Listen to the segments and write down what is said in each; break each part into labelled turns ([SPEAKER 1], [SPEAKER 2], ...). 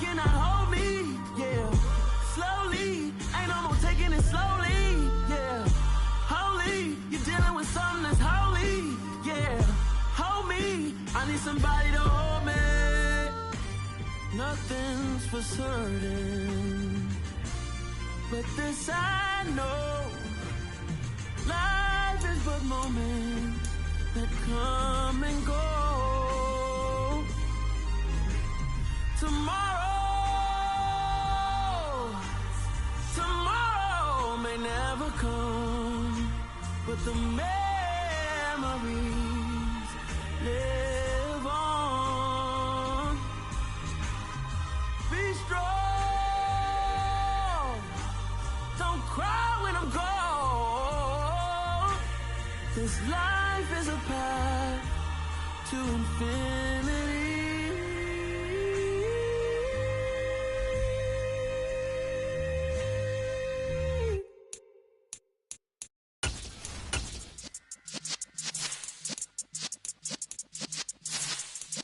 [SPEAKER 1] cannot hold me, yeah. Slowly, ain't no more taking it slowly, yeah. Holy, you're dealing with something that's holy, yeah. Hold me, I need somebody to hold me. Nothing's for certain, but this I know. Life is but moments that come and go. Tomorrow may never come, but the memories live on. Be strong, don't cry when I'm gone. This life is a path to infinity.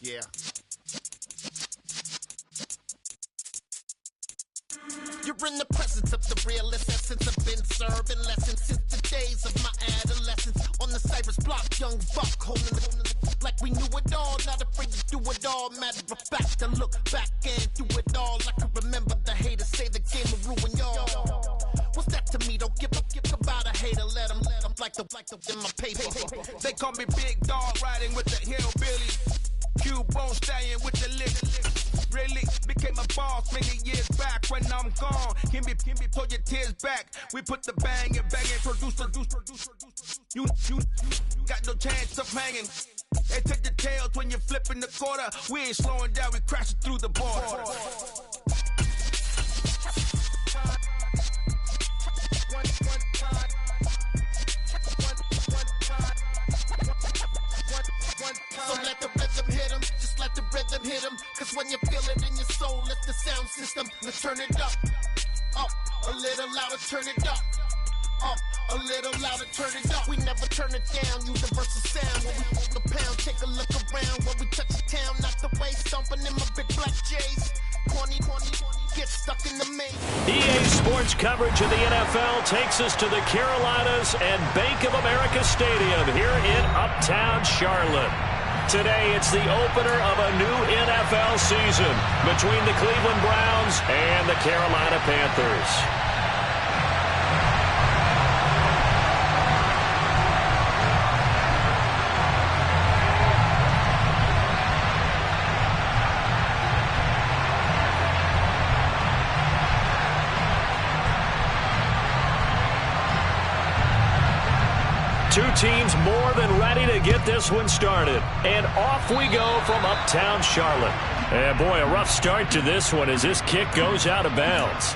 [SPEAKER 2] Yeah. You're in the presence of the realest essence. I've been serving lessons since the days of my adolescence. On the Cypress block, young buck holding the like we knew it all. Not afraid to do it all. Matter of fact, I look back and do it all. I can remember the haters say the game will ruin y'all. What's that to me? Don't give about a hater. Let them like the in my paper.
[SPEAKER 3] They call me Big Dog, riding with the hillbilly. Q-Bone stallion with the lick. Really became a boss many years back. When I'm gone, can be pull your tears back. We put the bang and produce. You got no chance of hanging. They take the tails when you're flipping the quarter. We ain't slowing down, we crashing through the border.
[SPEAKER 2] So let the rhythm hit him, just let the rhythm hit him. Cause when you feel it in your soul, lift the sound system. Let's turn it up, a little louder, turn it up, a little louder, turn it up. We never turn it down, universal sound. When we move the pound, take a look around. When we touch the town, not the way, stomping in my big black J's. Corny, get stuck in the main.
[SPEAKER 4] EA Sports coverage of the NFL takes us to the Carolinas and Bank of America Stadium here in Uptown Charlotte. Today, it's the opener of a new NFL season between the Cleveland Browns and the Carolina Panthers. Two teams more than ready to get this one started. And off we go from Uptown Charlotte. And boy, a rough start to this one as this kick goes out of bounds.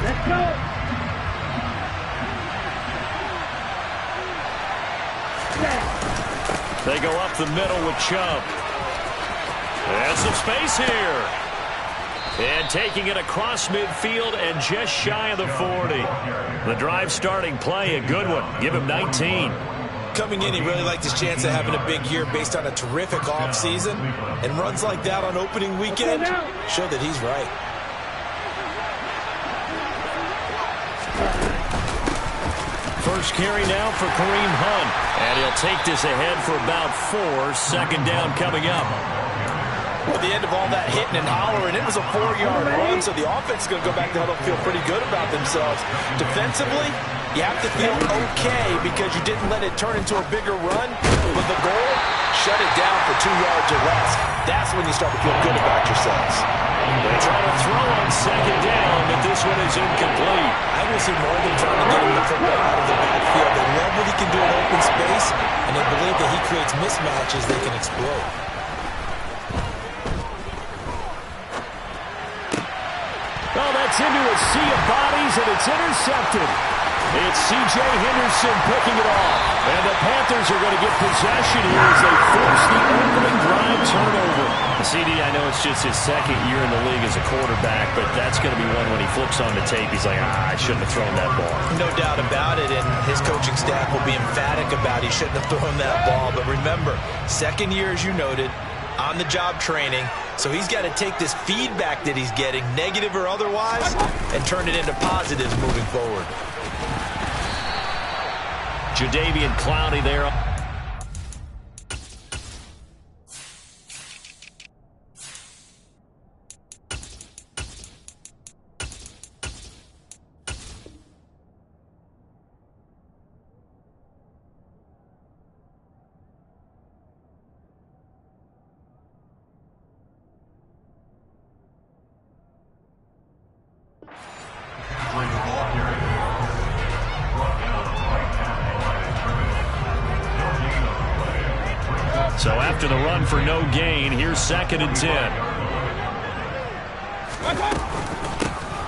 [SPEAKER 5] Let's go.
[SPEAKER 4] They go up the middle with Chubb. And some space here. And taking it across midfield and just shy of the 40. The drive starting play, a good one. Give him 19.
[SPEAKER 6] Coming in, he really liked his chance of having a big year based on a terrific offseason. And runs like that on opening weekend show that he's right.
[SPEAKER 4] First carry now for Kareem Hunt. And he'll take this ahead for about 4. Second down coming up.
[SPEAKER 6] Well, at the end of all that hitting and hollering, it was a 4-yard run, so the offense is going to go back to huddle and feel pretty good about themselves. Defensively, you have to feel okay because you didn't let it turn into a bigger run. But the goal, shut it down for 2 yards or less. That's when you start to feel good about yourselves.
[SPEAKER 4] They try to throw on second down, but this one is incomplete.
[SPEAKER 6] I will see more of them trying to get him the football out of the backfield. They love what he can do in open space, and they believe that he creates mismatches they can exploit.
[SPEAKER 4] Oh, that's into a sea of bodies, and it's intercepted. It's C.J. Henderson picking it off. And the Panthers Panthers are going to get possession here as they force the opening drive turnover.
[SPEAKER 5] CD, I know it's just his second year in the league as a quarterback, but that's going to be one when he flips on the tape. He's like, I shouldn't have thrown that ball.
[SPEAKER 6] No doubt about it, and his coaching staff will be emphatic about he shouldn't have thrown that ball. But remember, second year, as you noted, on-the-job training, so he's got to take this feedback that he's getting, negative or otherwise, and turn it into positives moving forward.
[SPEAKER 4] Jadeveon Clowney there. So after the run for no gain, here's 2nd and 10.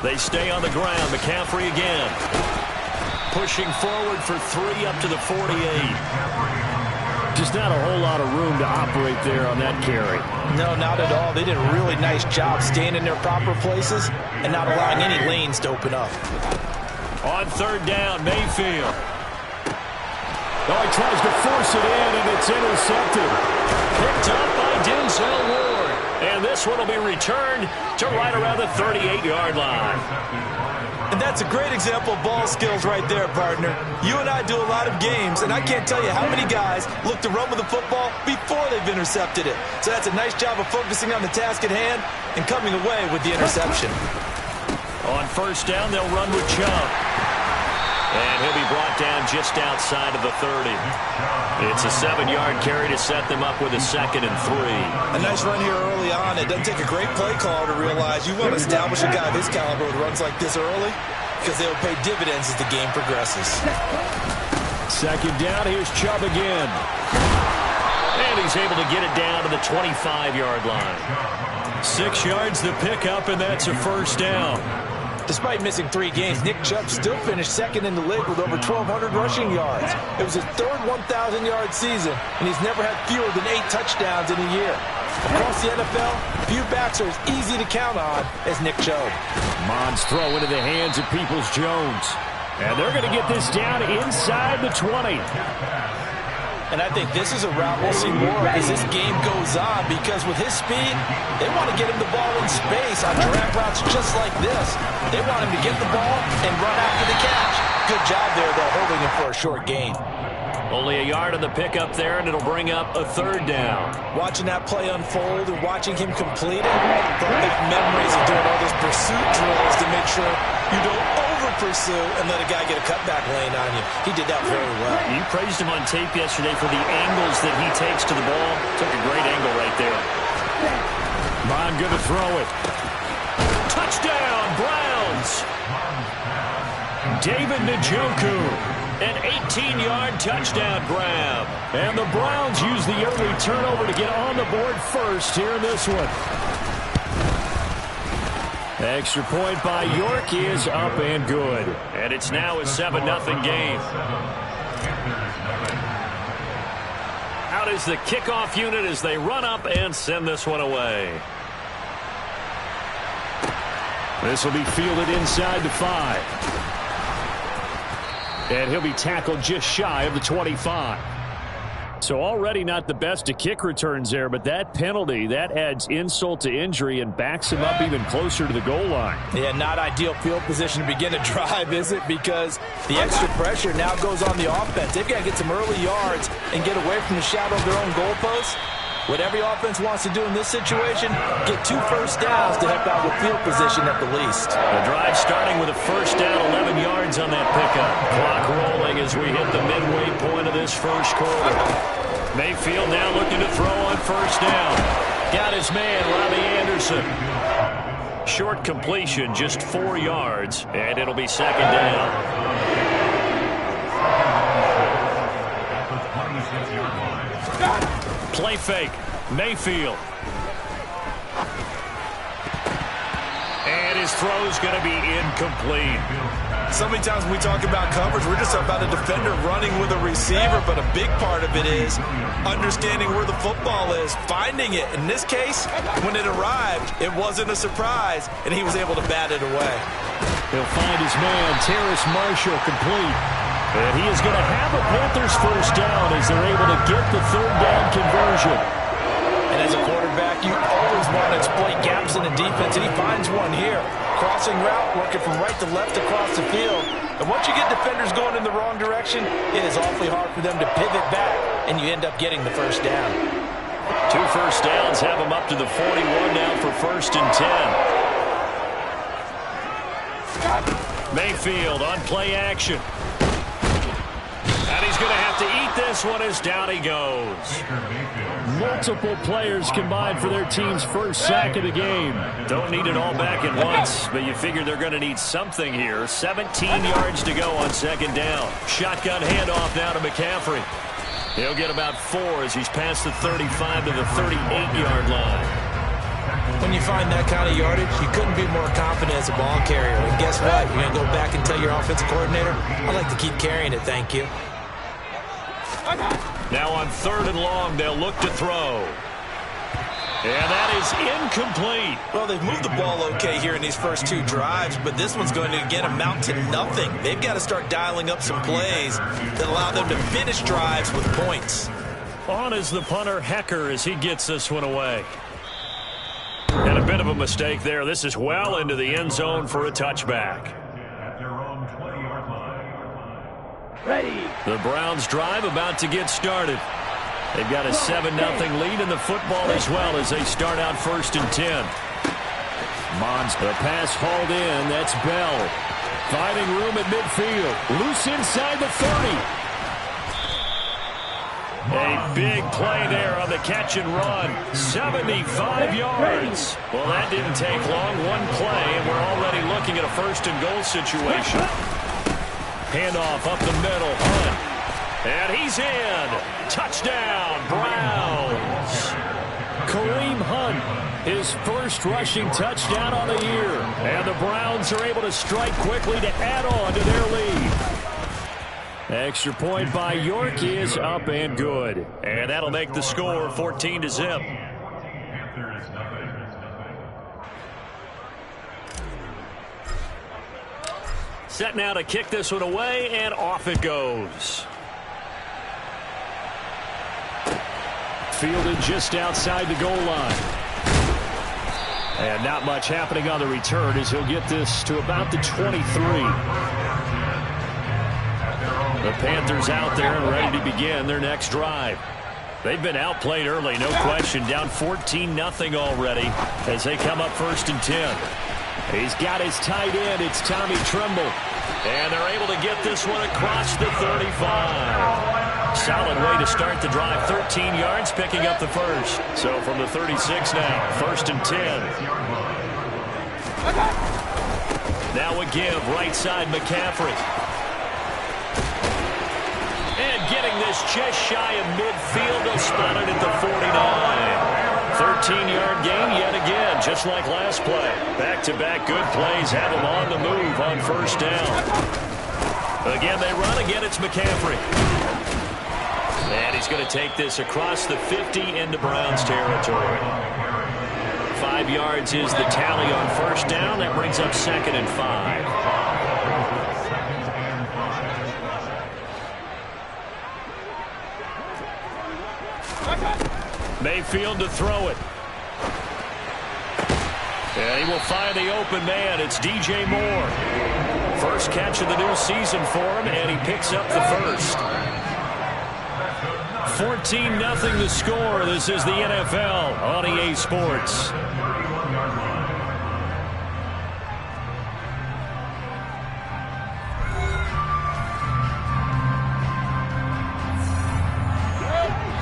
[SPEAKER 4] They stay on the ground. McCaffrey again. Pushing forward for 3 up to the 48. Just not a whole lot of room to operate there on that carry.
[SPEAKER 6] No, not at all. They did a really nice job staying in their proper places and not allowing any lanes to open up.
[SPEAKER 4] On 3rd down, Mayfield. Oh, he tries to force it in, and it's intercepted. Picked up by Denzel Ward. And this one will be returned to right around the 38-yard line.
[SPEAKER 6] And that's a great example of ball skills right there, partner. You and I do a lot of games, and I can't tell you how many guys look to run with the football before they've intercepted it. So that's a nice job of focusing on the task at hand and coming away with the interception.
[SPEAKER 4] On 1st down, they'll run with Chubb. And he'll be brought down just outside of the 30. It's a 7-yard carry to set them up with a 2nd and 3.
[SPEAKER 6] A nice run here early on. It doesn't take a great play caller to realize you want to establish a guy of his caliber with runs like this early because they will pay dividends as the game progresses.
[SPEAKER 4] 2nd down, here's Chubb again. And he's able to get it down to the 25-yard line. 6 yards the pickup, and that's a 1st down.
[SPEAKER 6] Despite missing 3 games, Nick Chubb still finished 2nd in the league with over 1,200 rushing yards. It was his 3rd 1,000-yard season, and he's never had fewer than 8 touchdowns in a year. Across the NFL, few backs are as easy to count on as Nick Chubb.
[SPEAKER 4] Mons throw into the hands of Peoples-Jones. And they're going to get this down inside the 20.
[SPEAKER 6] And I think this is a route we'll see more of as this game goes on, because with his speed, they want to get him the ball in space on drag routes just like this. They want him to get the ball and run after the catch. Good job there, though, holding him for a short gain.
[SPEAKER 4] Only a yard on the pickup there, and it'll bring up a 3rd down.
[SPEAKER 6] Watching that play unfold and watching him complete it, brought back memories of doing all those pursuit drills to make sure you don't over-pursue and let a guy get a cutback lane on you. He did that very well.
[SPEAKER 4] You praised him on tape yesterday for the angles that he takes to the ball. Took a great angle right there. Bond going to throw it. Touchdown, Browns! David Njoku. An 18-yard touchdown grab. And the Browns use the early turnover to get on the board first here in this one. Extra point by York is up and good. And it's now a 7-0 game. Out is the kickoff unit as they run up and send this one away. This will be fielded inside the 5. And he'll be tackled just shy of the 25. So already not the best of kick returns there, but that penalty, that adds insult to injury and backs him up even closer to the goal line.
[SPEAKER 6] Yeah, not ideal field position to begin a drive, is it? Because the extra pressure now goes on the offense. They've got to get some early yards and get away from the shadow of their own goalposts. What every offense wants to do in this situation, get 2 first downs to help out with field position at the least.
[SPEAKER 4] The drive starting with a 1st down, 11 yards on that pickup. Clock rolling as we hit the midway point of this 1st quarter. Mayfield now looking to throw on 1st down. Got his man, Robbie Anderson. Short completion, just 4 yards, and it'll be 2nd down. Play fake, Mayfield. And his throw's going to be incomplete.
[SPEAKER 6] So many times when we talk about coverage, we're just about a defender running with a receiver, but a big part of it is understanding where the football is, finding it. In this case, when it arrived, it wasn't a surprise, and he was able to bat it away.
[SPEAKER 4] He'll find his man, Terrace Marshall, complete. And he is going to have a Panthers first down as they're able to get the third down conversion.
[SPEAKER 6] And as a quarterback, you always want to exploit gaps in the defense, and he finds one here. Crossing route, working from right to left across the field. And once you get defenders going in the wrong direction, it is awfully hard for them to pivot back, and you end up getting the first down.
[SPEAKER 4] 2 first downs have him up to the 41 now for 1st and 10. Mayfield on play action. And he's going to have to eat this one as down he goes. Multiple players combined for their team's first sack of the game. Don't need it all back at once, but you figure they're going to need something here. 17 yards to go on 2nd down. Shotgun handoff now to McCaffrey. He'll get about 4 as he's past the 35 to the 38-yard line.
[SPEAKER 6] When you find that kind of yardage, you couldn't be more confident as a ball carrier. And guess what? You're going to go back and tell your offensive coordinator, I'd like to keep carrying it, thank you.
[SPEAKER 4] Now on 3rd and long, they'll look to throw. And that is incomplete.
[SPEAKER 6] Well, they've moved the ball okay here in these first 2 drives, but this one's going to, again, amount to nothing. They've got to start dialing up some plays that allow them to finish drives with points.
[SPEAKER 4] On is the punter, Hecker, as he gets this one away. And a bit of a mistake there. This is well into the end zone for a touchback.
[SPEAKER 1] Ready.
[SPEAKER 4] The Browns drive about to get started. They've got a 7-0 lead in the football as well as they start out 1st and 10. Mons, the pass hauled in. That's Bell. Finding room at midfield. Loose inside the 30. A big play there on the catch and run. 75 yards. Well, that didn't take long. One play, and we're already looking at a 1st and goal situation. Handoff up the middle. Hunt. And he's in. Touchdown, Browns. Kareem Hunt, his first rushing touchdown on the year. And the Browns are able to strike quickly to add on to their lead. Extra point by York is up and good. And that'll make the score 14-0. Set now to kick this one away, and off it goes. Fielded just outside the goal line. And not much happening on the return as he'll get this to about the 23. The Panthers out there and ready to begin their next drive. They've been outplayed early, no question. Down 14-0 already as they come up 1st and 10. He's got his tight end. It's Tommy Tremble. And they're able to get this one across the 35. Solid way to start the drive. 13 yards, picking up the first. So from the 36 now, 1st and 10. Now a give, right side McCaffrey. And getting this just shy of midfield. They'll spot it at the 49. 13-yard gain yet again, just like last play. Back-to-back good plays have them on the move on 1st down. Again, they run. Again, it's McCaffrey. And he's going to take this across the 50 into Browns territory. 5 yards is the tally on 1st down. That brings up 2nd and 5. Mayfield to throw it. And he will find the open man. It's DJ Moore. First catch of the new season for him, and he picks up the first. 14-0 the score. This is the NFL on EA Sports.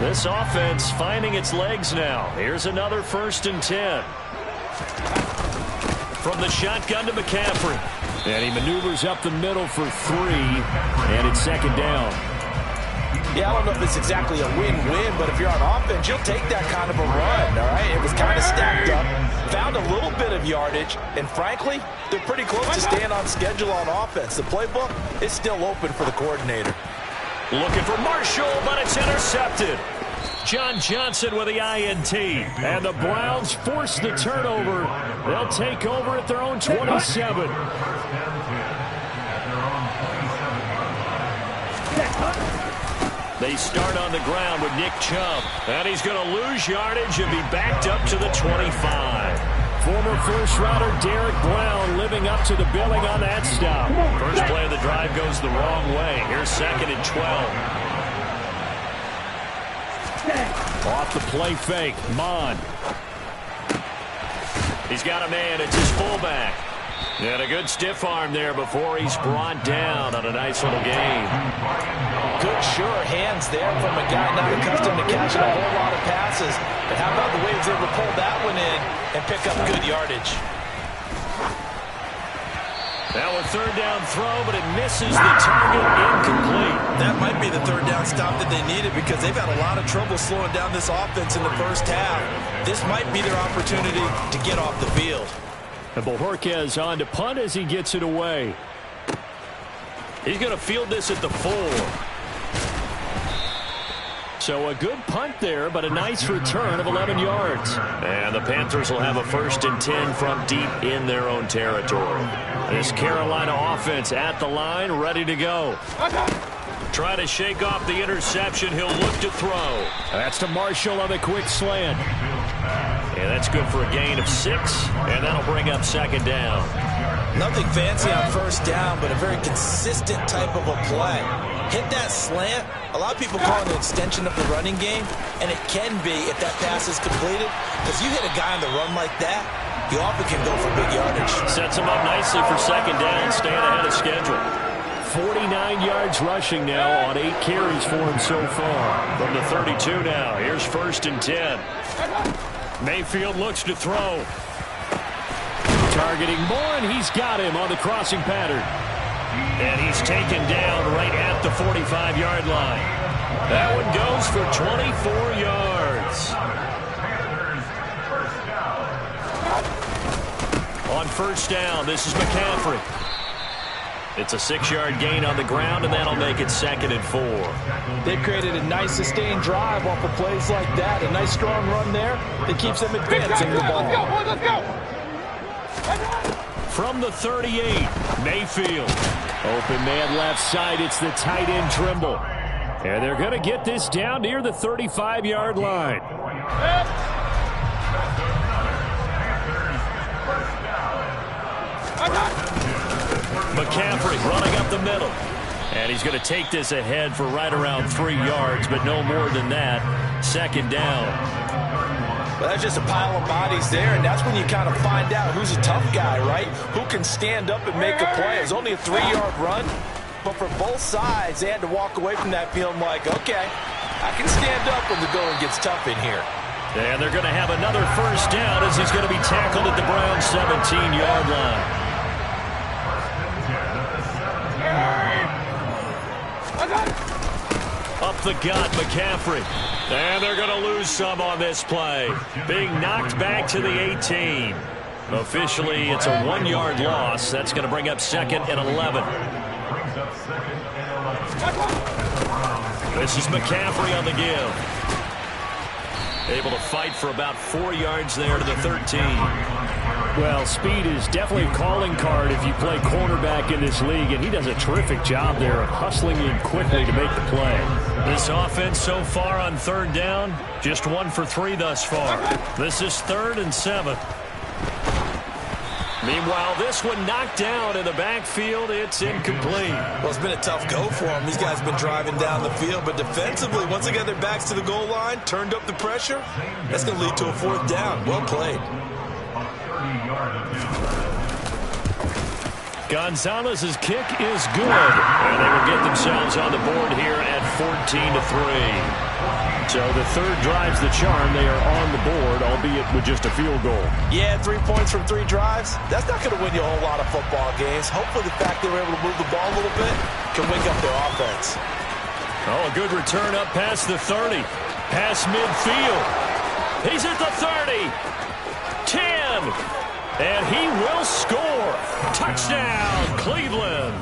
[SPEAKER 4] This offense finding its legs now. Here's another 1st and 10. From the shotgun to McCaffrey. And he maneuvers up the middle for 3. And it's 2nd down.
[SPEAKER 6] Yeah, I don't know if it's exactly a win-win, but if you're on offense, you'll take that kind of a run, all right? It was kind of stacked up, found a little bit of yardage, and frankly, they're pretty close to staying on schedule on offense. The playbook is still open for the coordinator.
[SPEAKER 4] Looking for Marshall, but it's intercepted. John Johnson with the INT. And the Browns force the turnover. They'll take over at their own 27. They start on the ground with Nick Chubb. And he's going to lose yardage and be backed up to the 25. Former first-rounder Derek Brown living up to the billing on that stop. First play of the drive goes the wrong way. Here's 2nd and 12. Off the play fake, Mon. He's got a man. It's his fullback. And a good stiff arm there before he's brought down on a nice little game.
[SPEAKER 6] Good, sure hands there from a guy not accustomed to catching a whole lot of passes. But how about the way he was able to pull that one in and pick up good yardage?
[SPEAKER 4] Now a 3rd down throw, but it misses the target, incomplete.
[SPEAKER 6] That might be the 3rd down stop that they needed because they've had a lot of trouble slowing down this offense in the first half. This might be their opportunity to get off the field.
[SPEAKER 4] And Bojorquez on to punt as he gets it away. He's going to field this at the 4. So a good punt there, but a nice return of 11 yards. And the Panthers will have a 1st and 10 from deep in their own territory. This Carolina offense at the line, ready to go. Try to shake off the interception. He'll look to throw. That's to Marshall on the quick slant. And that's good for a gain of 6, and that'll bring up 2nd down.
[SPEAKER 6] Nothing fancy on 1st down, but a very consistent type of a play. Hit that slant. A lot of people call it an extension of the running game, and it can be if that pass is completed, because you hit a guy on the run like that, you often can go for big yardage.
[SPEAKER 4] Sets him up nicely for 2nd down, staying ahead of schedule. 49 yards rushing now on 8 carries for him so far. From the 32 now, here's 1st and 10. Mayfield looks to throw. Targeting more, and he's got him on the crossing pattern. And he's taken down right at the 45-yard line. That one goes for 24 yards. On 1st down, this is McCaffrey. It's a 6-yard gain on the ground, and that'll make it 2nd and 4.
[SPEAKER 6] They've created a nice sustained drive off of plays like that. A nice strong run there that keeps them advancing the ball.
[SPEAKER 2] Let's go.
[SPEAKER 4] From the 38, Mayfield. Open man left side. It's the tight end Trimble. And they're going to get this down near the 35-yard line. McCaffrey running up the middle. And he's going to take this ahead for right around 3 yards, but no more than that. 2nd down.
[SPEAKER 6] Well, that's just a pile of bodies there, and that's when you kind of find out who's a tough guy, right? Who can stand up and make a play. It was only a 3-yard run, but for both sides, they had to walk away from that feeling like, okay, I can stand up when the going gets tough in here.
[SPEAKER 4] And they're going to have another 1st down as he's going to be tackled at the Browns' 17-yard line. Up the gut, McCaffrey. And they're going to lose some on this play. Being knocked back to the 18. Officially, it's a 1-yard loss. That's going to bring up 2nd and 11. This is McCaffrey on the give. Able to fight for about 4 yards there to the 13. Well, speed is definitely a calling card if you play cornerback in this league, and he does a terrific job there of hustling in quickly to make the play. This offense so far on 3rd down, just 1 for 3 thus far. This is 3rd and 7. Meanwhile, this one knocked down in the backfield. It's incomplete.
[SPEAKER 6] Well, it's been a tough go for them. These guys have been driving down the field, but defensively, once they got their backs to the goal line, turned up the pressure, that's going to lead to a 4th down. Well played.
[SPEAKER 4] Gonzalez's kick is good, and they will get themselves on the board here at 14-3. So the 3rd drives the charm. They are on the board, albeit with just a field goal.
[SPEAKER 6] Yeah, 3 points from 3 drives. That's not going to win you a whole lot of football games. Hopefully the fact they were able to move the ball a little bit can wake up their offense.
[SPEAKER 4] Oh, a good return up past the 30. Past midfield. He's at the 30. 10. And he will score. Touchdown, Cleveland.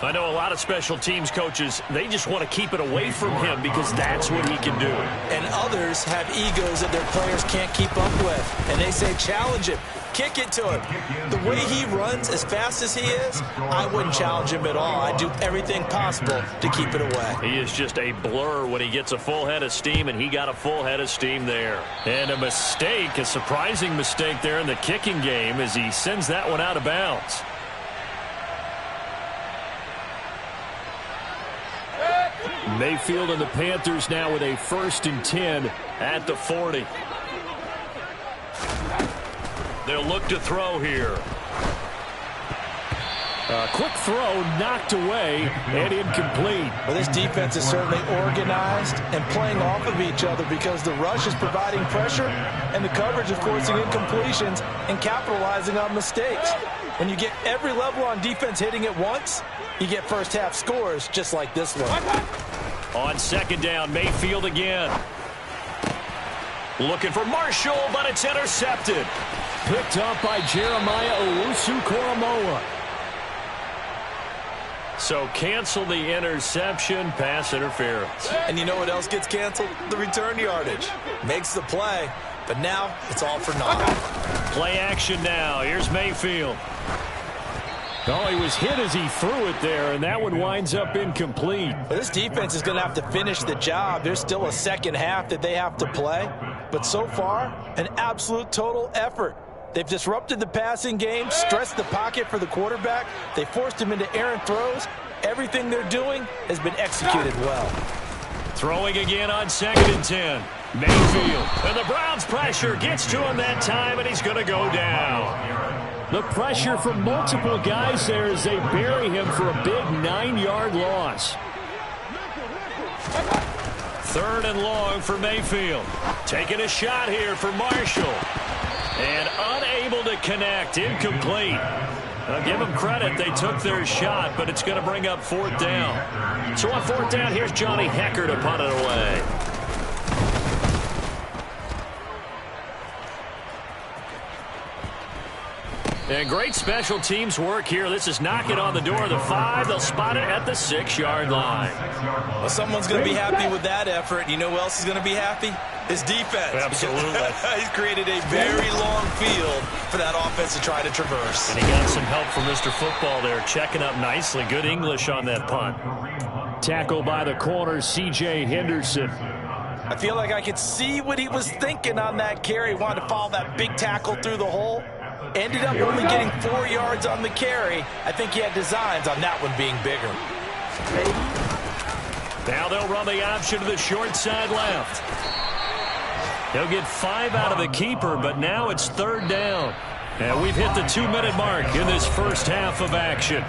[SPEAKER 4] I know a lot of special teams coaches, they just want to keep it away from him because that's what he can do.
[SPEAKER 6] And others have egos that their players can't keep up with. And they say, challenge him. Kick it to him. The way he runs as fast as he is, I wouldn't challenge him at all. I'd do everything possible to keep it away.
[SPEAKER 4] He is just a blur when he gets a full head of steam, and he got a full head of steam there. And a mistake, a surprising mistake there in the kicking game as he sends that one out of bounds. Mayfield and the Panthers now with a 1st and 10 at the 40. They'll look to throw here. A quick throw knocked away and incomplete.
[SPEAKER 6] Well, this defense is certainly organized and playing off of each other because the rush is providing pressure and the coverage is forcing incompletions and capitalizing on mistakes. When you get every level on defense hitting at once, you get first half scores just like this one.
[SPEAKER 4] On 2nd down, Mayfield again. Looking for Marshall, but it's intercepted. Picked up by Jeremiah Owusu-Koramoah. So cancel the interception, pass interference.
[SPEAKER 6] And you know what else gets canceled? The return yardage. Makes the play, but now it's all for naught.
[SPEAKER 4] Play action now. Here's Mayfield. Oh, he was hit as he threw it there, and that one winds up incomplete.
[SPEAKER 6] Well, this defense is going to have to finish the job. There's still a second half that they have to play. But so far, an absolute total effort. They've disrupted the passing game, stressed the pocket for the quarterback. They forced him into errant throws. Everything they're doing has been executed well.
[SPEAKER 4] Throwing again on 2nd and 10. Mayfield. And the Browns' pressure gets to him that time, and he's going to go down. The pressure from multiple guys there as they bury him for a big 9-yard loss. 3rd and long for Mayfield. Taking a shot here for Marshall. And unable to connect. Incomplete. I'll give them credit. They took their shot, but it's going to bring up 4th down. So on 4th down, here's Johnny Hecker to punt it away. And great special teams work here. This is knocking on the door of the 5. They'll spot it at the 6-yard line.
[SPEAKER 6] Well, someone's going to be happy with that effort. You know who else is going to be happy? His defense.
[SPEAKER 4] Absolutely.
[SPEAKER 6] He's created a very long field for that offense to try to traverse.
[SPEAKER 4] And he got some help from Mr. Football there, checking up nicely. Good English on that punt. Tackle by the corner, C.J. Henderson.
[SPEAKER 6] I feel like I could see what he was thinking on that carry. He wanted to follow that big tackle through the hole. Ended up only getting 4 yards on the carry. I think he had designs on that one being bigger.
[SPEAKER 4] Now they'll run the option to the short side left. They'll get 5 out of the keeper, but now it's 3rd down. And we've hit the 2-minute mark in this first half of action.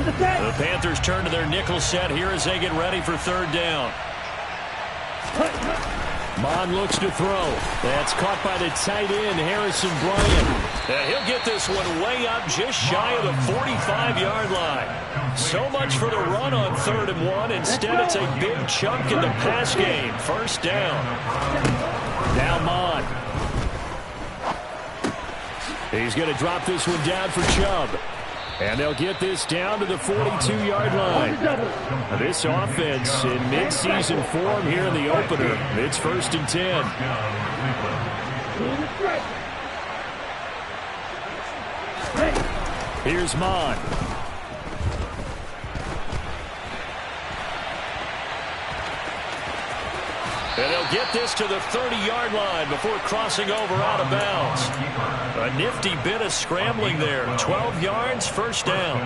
[SPEAKER 4] The Panthers turn to their nickel set here as they get ready for 3rd down. Mon looks to throw. That's caught by the tight end, Harrison Bryant. And he'll get this one way up just shy of the 45-yard line. So much for the run on 3rd and 1. Instead, it's a big chunk in the pass game. 1st down. Now Mon. He's going to drop this one down for Chubb. And they'll get this down to the 42-yard line. This offense in mid-season form here in the opener. It's 1st and 10. Here's Mon. And they'll get this to the 30-yard line before crossing over out of bounds. A nifty bit of scrambling there. 12 yards, 1st down.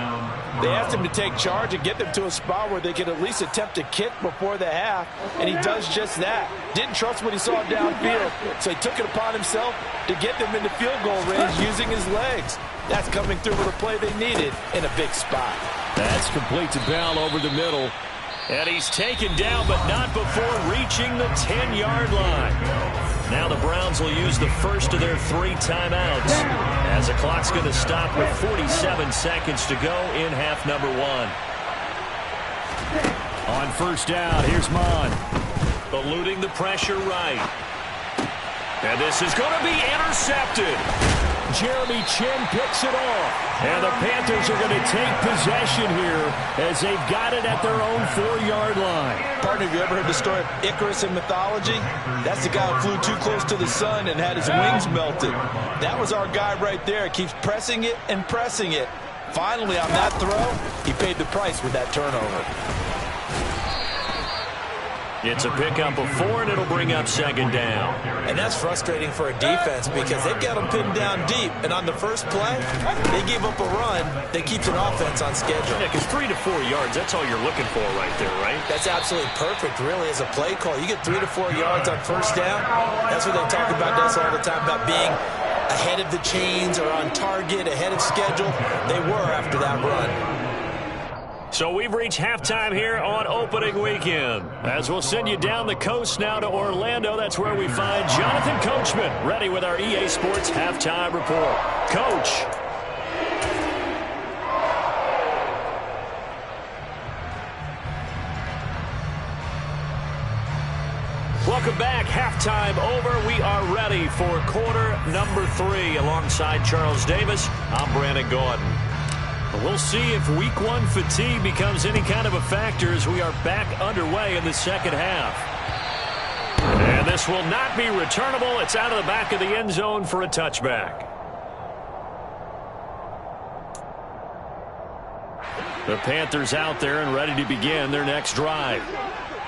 [SPEAKER 6] They asked him to take charge and get them to a spot where they could at least attempt a kick before the half, and he does just that. Didn't trust what he saw downfield, so he took it upon himself to get them into field goal range using his legs. That's coming through with a play they needed in a big spot.
[SPEAKER 4] That's complete to Bell over the middle. And he's taken down, but not before reaching the 10-yard line. Now the Browns will use the first of their 3 timeouts as the clock's going to stop with 47 seconds to go in half number 1. On first down, here's Mon. Eluding the pressure right. And this is going to be intercepted. Jeremy Chin picks it off. And the Panthers are going to take possession here as they've got it at their own 4-yard line.
[SPEAKER 6] Partner, have you ever heard the story of Icarus in mythology? That's the guy who flew too close to the sun and had his wings melted. That was our guy right there. Keeps pressing it and pressing it. Finally, on that throw, he paid the price with that turnover.
[SPEAKER 4] It's a pickup of 4, and it'll bring up second down.
[SPEAKER 6] And that's frustrating for a defense because they've got them pinned down deep. And on the first play, they give up a run that keeps an offense on schedule.
[SPEAKER 4] Yeah, because 3 to 4 yards, that's all you're looking for right there, right?
[SPEAKER 6] That's absolutely perfect, really, as a play call. You get 3 to 4 yards on first down. That's what they talk about us all the time, about being ahead of the chains or on target, ahead of schedule. They were after that run.
[SPEAKER 4] So we've reached halftime here on opening weekend. As we'll send you down the coast now to Orlando, that's where we find Jonathan Coachman, ready with our EA Sports Halftime Report. Coach. Welcome back. Halftime over. We are ready for quarter number 3. Alongside Charles Davis, I'm Brandon Gordon. We'll see if week 1 fatigue becomes any kind of a factor as we are back underway in the second half. And this will not be returnable. It's out of the back of the end zone for a touchback. The Panthers out there and ready to begin their next drive.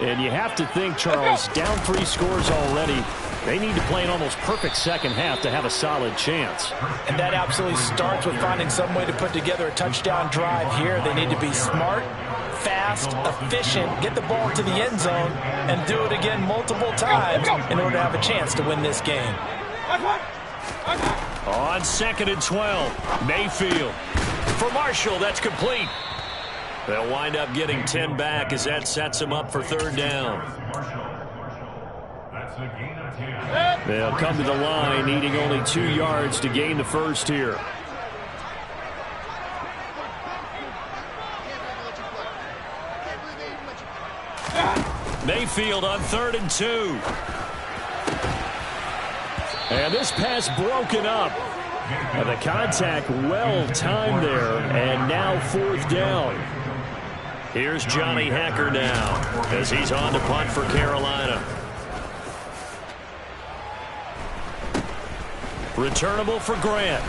[SPEAKER 4] And you have to think, Charles, down 3 scores already. They need to play an almost perfect second half to have a solid chance.
[SPEAKER 6] And that absolutely starts with finding some way to put together a touchdown drive here. They need to be smart, fast, efficient, get the ball to the end zone, and do it again multiple times in order to have a chance to win this game.
[SPEAKER 4] On 2nd and 12, Mayfield. For Marshall, that's complete. They'll wind up getting 10 back as that sets them up for 3rd down. They'll come to the line, needing only 2 yards to gain the first here. Mayfield on 3rd and 2. And this pass broken up. And the contact well timed there, and now 4th down. Here's Johnny Hacker now as he's on to punt for Carolina. Returnable for Grant.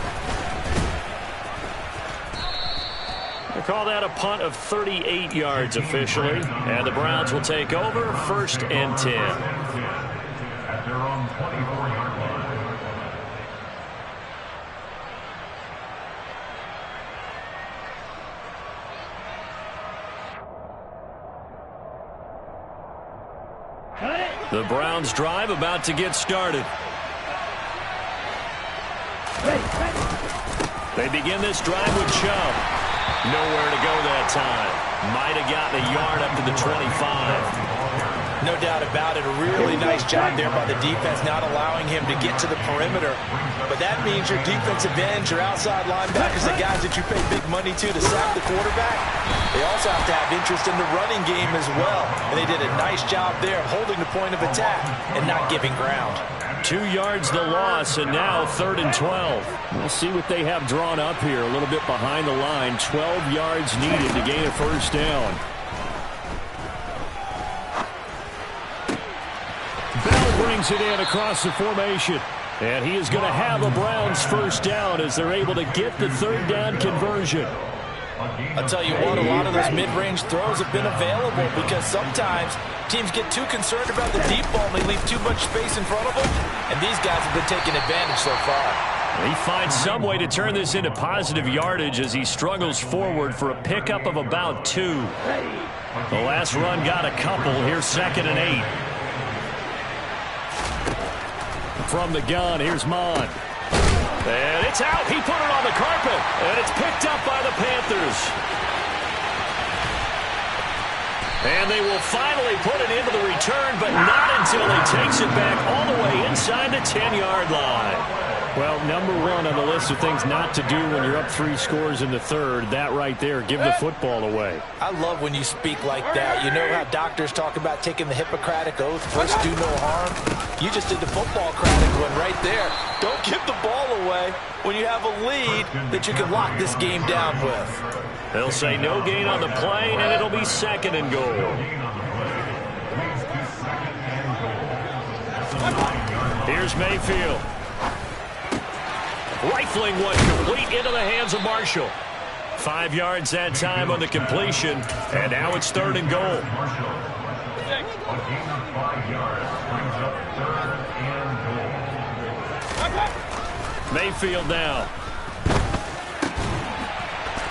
[SPEAKER 4] They call that a punt of 38 yards officially. And the Browns will take over 1st and 10.
[SPEAKER 7] At their own 24-yard line.
[SPEAKER 4] The Browns drive about to get started. They begin this drive with Chubb. Nowhere to go that time. Might have gotten a yard up to the 25.
[SPEAKER 6] No doubt about it. A really nice job there by the defense, not allowing him to get to the perimeter. But that means your defensive ends, your outside linebackers, the guys that you pay big money to sack the quarterback, they also have to have interest in the running game as well. And they did a nice job there holding the point of attack and not giving ground.
[SPEAKER 4] 2 yards the loss, and now 3rd and 12. We'll see what they have drawn up here. A little bit behind the line. 12 yards needed to gain a 1st down. Bell brings it in across the formation. And he is going to have a Browns 1st down as they're able to get the 3rd down conversion.
[SPEAKER 6] I'll tell you what, a lot of those mid-range throws have been available because sometimes teams get too concerned about the deep ball and they leave too much space in front of them, and these guys have been taking advantage so far.
[SPEAKER 4] He finds some way to turn this into positive yardage as he struggles forward for a pickup of about 2. The last run got a couple. Here's 2nd and 8. From the gun, here's Mon. And it's out. He put it on the carpet. And it's picked up by the Panthers. And they will finally put it into the return, but not until he takes it back all the way inside the 10-yard line. Well, number one on the list of things not to do when you're up 3 scores in the third, that right there, give the football away.
[SPEAKER 6] I love when you speak like that. You know how doctors talk about taking the Hippocratic Oath, first do no harm? You just did the football-cratic one right there. Don't give the ball away when you have a lead that you can lock this game down with.
[SPEAKER 4] They'll say no gain on the play, and it'll be 2nd and goal. Here's Mayfield. Rifling one complete into the hands of Marshall. 5 yards that time on the completion, and now it's 3rd and goal. Mayfield now.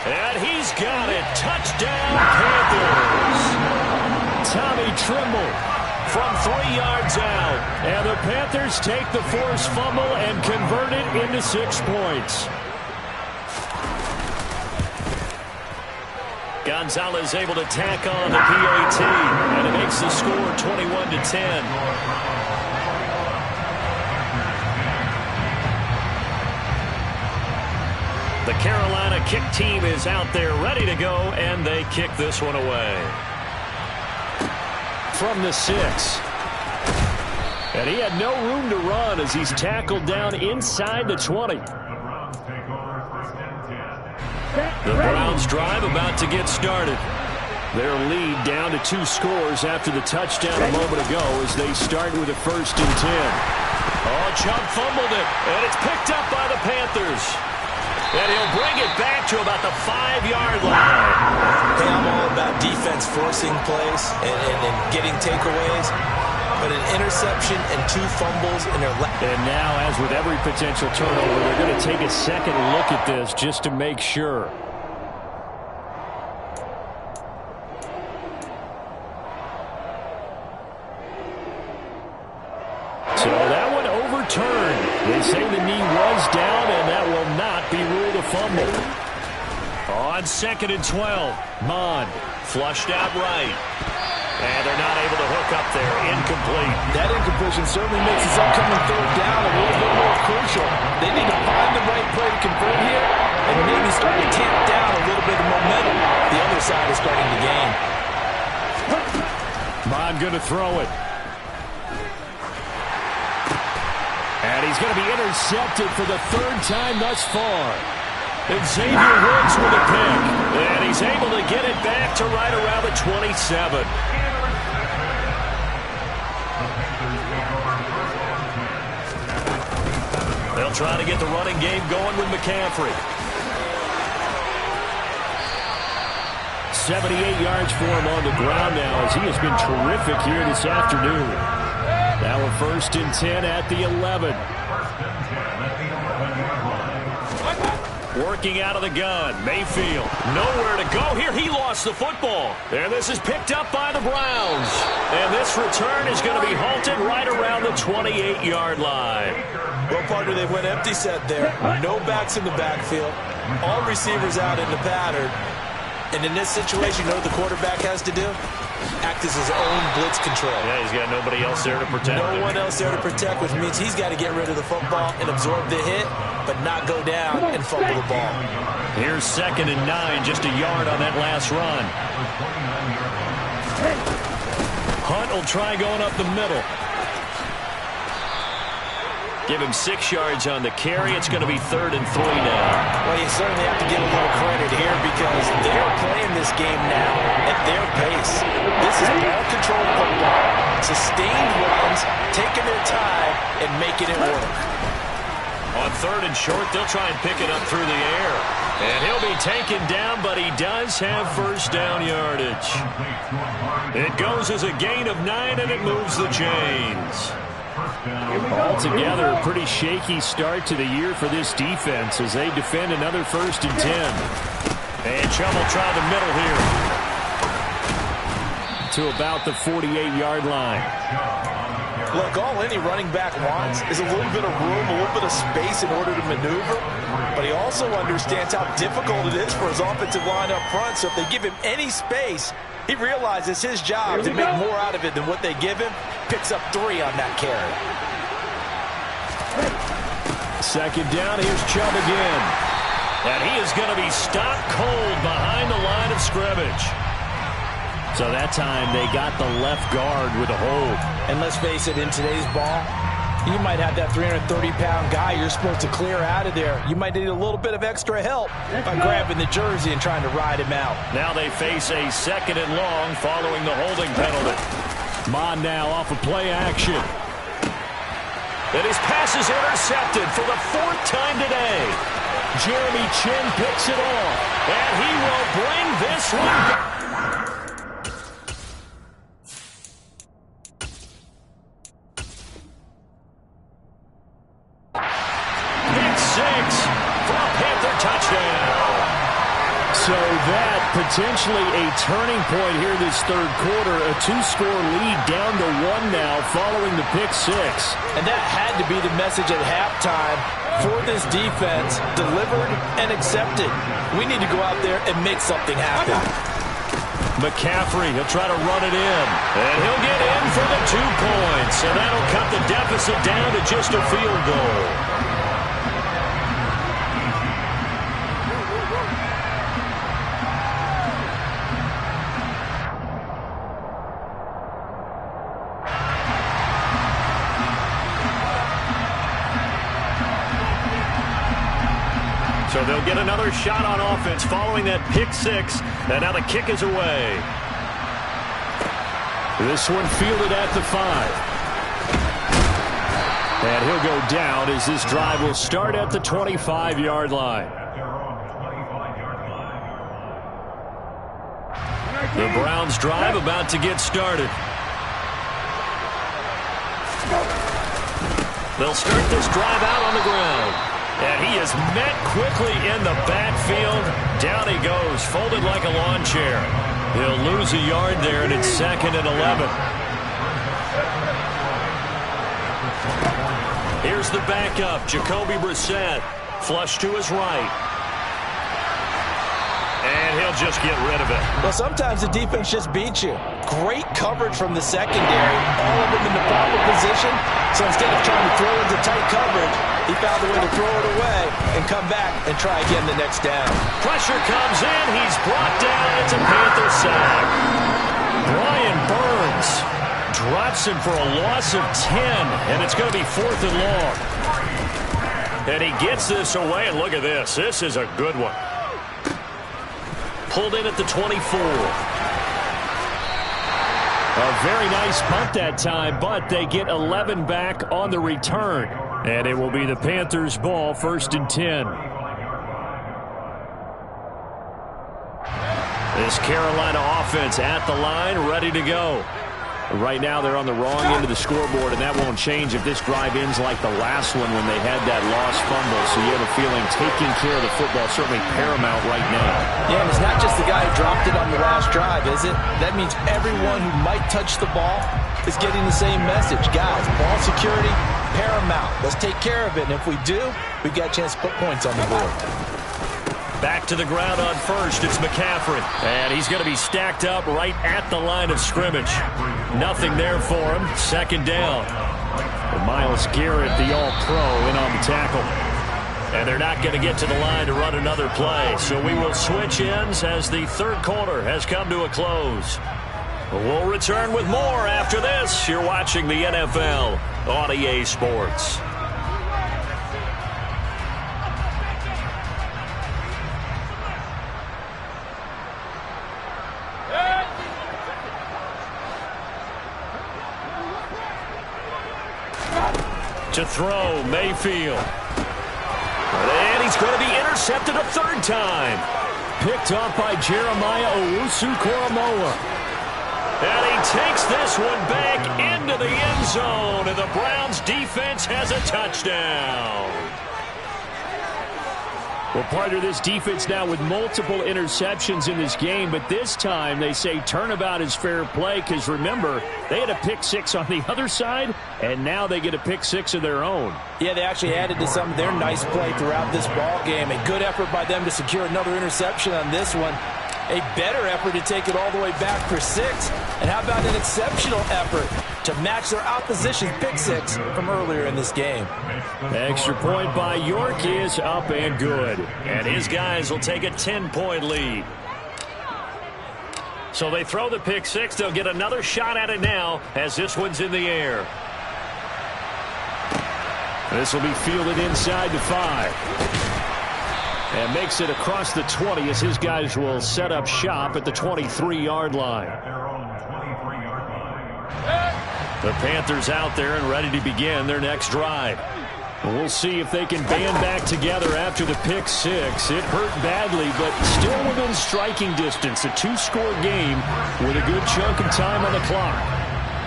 [SPEAKER 4] And he's got it. Touchdown, Panthers. Tommy Trimble from 3 yards out. And the Panthers take the forced fumble and convert it into 6 points. Gonzalez able to tack on the PAT, and it makes the score 21-10. The Carolina kick team is out there ready to go, and they kick this one away. From the 6. And he had no room to run as he's tackled down inside the 20. The Browns drive about to get started. Their lead down to 2 scores after the touchdown a moment ago as they start with a 1st and 10. Oh, Chubb fumbled it, and it's picked up by the Panthers. And he'll bring it back to about the 5-yard line.
[SPEAKER 6] Hey, I'm all about defense forcing plays and getting takeaways. But an interception and 2 fumbles in their left.
[SPEAKER 4] And now, as with every potential turnover, they're going to take a second look at this just to make sure. So that one overturned. They say the knee was down, and that will not be ruled a fumble. On 2nd and 12, Mond flushed out right. And they're not able to hook up there. Incomplete.
[SPEAKER 6] That incompletion certainly makes this upcoming 3rd down a little bit more crucial. They need to find the right play to convert here and maybe start to tamp down a little bit of momentum. The other side is starting to gain.
[SPEAKER 4] Mond going to throw it. And he's going to be intercepted for the 3rd time thus far. And Xavier Woods with a pick. And he's able to get it back to right around the 27. They'll try to get the running game going with McCaffrey. 78 yards for him on the ground now as he has been terrific here this afternoon. Now a 1st and 10 at the 11. Working out of the gun. Mayfield nowhere to go here. He lost the football. And this is picked up by the Browns. And this return is going to be halted right around the 28-yard line.
[SPEAKER 6] Well, partner, they went empty set there. No backs in the backfield. All receivers out in the pattern. And in this situation, you know what the quarterback has to do? Act as his own blitz control.
[SPEAKER 4] Yeah, he's got nobody else there to protect him.
[SPEAKER 6] No one else there to protect, which means he's got to get rid of the football and absorb the hit, but not go down and fumble the ball.
[SPEAKER 4] Here's 2nd and 9, just a yard on that last run. Hunt will try going up the middle. Give him 6 yards on the carry. It's going to be 3rd and 3 now.
[SPEAKER 6] Well, you certainly have to give a little credit here because they're playing this game now at their pace. This is ball control football. Sustained runs, taking their time, and making it work.
[SPEAKER 4] On 3rd and short, they'll try and pick it up through the air. And he'll be taken down, but he does have 1st down yardage. It goes as a gain of 9, and it moves the chains. Altogether, a pretty shaky start to the year for this defense as they defend another 1st and 10. And Chubb will try the middle here to about the 48-yard line.
[SPEAKER 6] Look, all any running back wants is a little bit of room, a little bit of space in order to maneuver. But he also understands how difficult it is for his offensive line up front. So if they give him any space, he realizes his job to make more out of it than what they give him. Picks up 3 on that carry.
[SPEAKER 4] second down. Here's Chubb again. And he is going to be stopped cold behind the line of scrimmage. So that time they got the left guard with a hold.
[SPEAKER 6] And let's face it, in today's ball, you might have that 330-pound guy you're supposed to clear out of there. You might need a little bit of extra help by grabbing the jersey and trying to ride him out.
[SPEAKER 4] Now they face a second and long following the holding penalty. Mon now off of play action. And his pass is intercepted for the 4th time today. Jeremy Chin picks it off, and he will bring this one back. Pick 6 for a Panther touchdown. So that potentially a turning point here this third quarter. A 2-score lead down to 1 now following the pick 6.
[SPEAKER 6] And that had to be the message at halftime for this defense. Delivered and accepted. We need to go out there and make something happen.
[SPEAKER 4] McCaffrey, he'll try to run it in. And he'll get in for the 2 points. And that'll cut the deficit down to just a field goal. So they'll get another shot on offense following that pick 6. And now the kick is away. This one fielded at the 5. And he'll go down as this drive will start at the 25-yard line. The Browns drive about to get started. They'll start this drive out on the ground. And he is met quickly in the backfield. Down he goes, folded like a lawn chair. He'll lose a yard there, and it's 2nd and 11. Here's the backup, Jacoby Brissett. Flush to his right. And he'll just get rid of it.
[SPEAKER 6] Well, sometimes the defense just beats you. Great coverage from the secondary. All of them in the proper position. So instead of trying to throw into tight coverage, he found a way to throw it away and come back and try again the next down.
[SPEAKER 4] Pressure comes in. He's brought down. It's a Panther sack. Brian Burns drops him for a loss of 10, and it's going to be 4th and long. And he gets this away, and look at this. This is a good one. Pulled in at the 24. A very nice punt that time, but they get 11 back on the return. And it will be the Panthers' ball, 1st and 10. This Carolina offense at the line, ready to go. Right now they're on the wrong end of the scoreboard, and that won't change if this drive ends like the last one when they had that lost fumble. So you have a feeling taking care of the football is certainly paramount right now.
[SPEAKER 6] Yeah, and it's not just the guy who dropped it on the last drive, is it? That means everyone who might touch the ball is getting the same message. Guys, ball security, paramount. Let's take care of it, and if we do, we've got a chance to put points on the board.
[SPEAKER 4] Back to the ground on first, it's McCaffrey. And he's going to be stacked up right at the line of scrimmage. Nothing there for him. 2nd down. And Myles Garrett, the all-pro, in on the tackle. And they're not going to get to the line to run another play. So we will switch ends as the third quarter has come to a close. We'll return with more after this. You're watching the NFL on EA Sports. To throw, Mayfield. And he's going to be intercepted a 3rd time. Picked up by Jeremiah Owusu-Koramoah. And he takes this one back into the end zone. And the Browns defense has a touchdown. Well, partner, this defense now with multiple interceptions in this game, but this time they say turnabout is fair play because, remember, they had a pick 6 on the other side, and now they get a pick 6 of their own.
[SPEAKER 6] Yeah, they actually added to some of their nice play throughout this ball game. A good effort by them to secure another interception on this one. A better effort to take it all the way back for 6. And how about an exceptional effort to match their opposition's pick six from earlier in this game.
[SPEAKER 4] Extra point by York is up and good. And his guys will take a 10-point lead. So they throw the pick six. They'll get another shot at it now as this one's in the air. This will be fielded inside the 5. And makes it across the 20 as his guys will set up shop at the 23-yard line. The Panthers out there and ready to begin their next drive. We'll see if they can band back together after the pick six. It hurt badly, but still within striking distance. A 2-score game with a good chunk of time on the clock.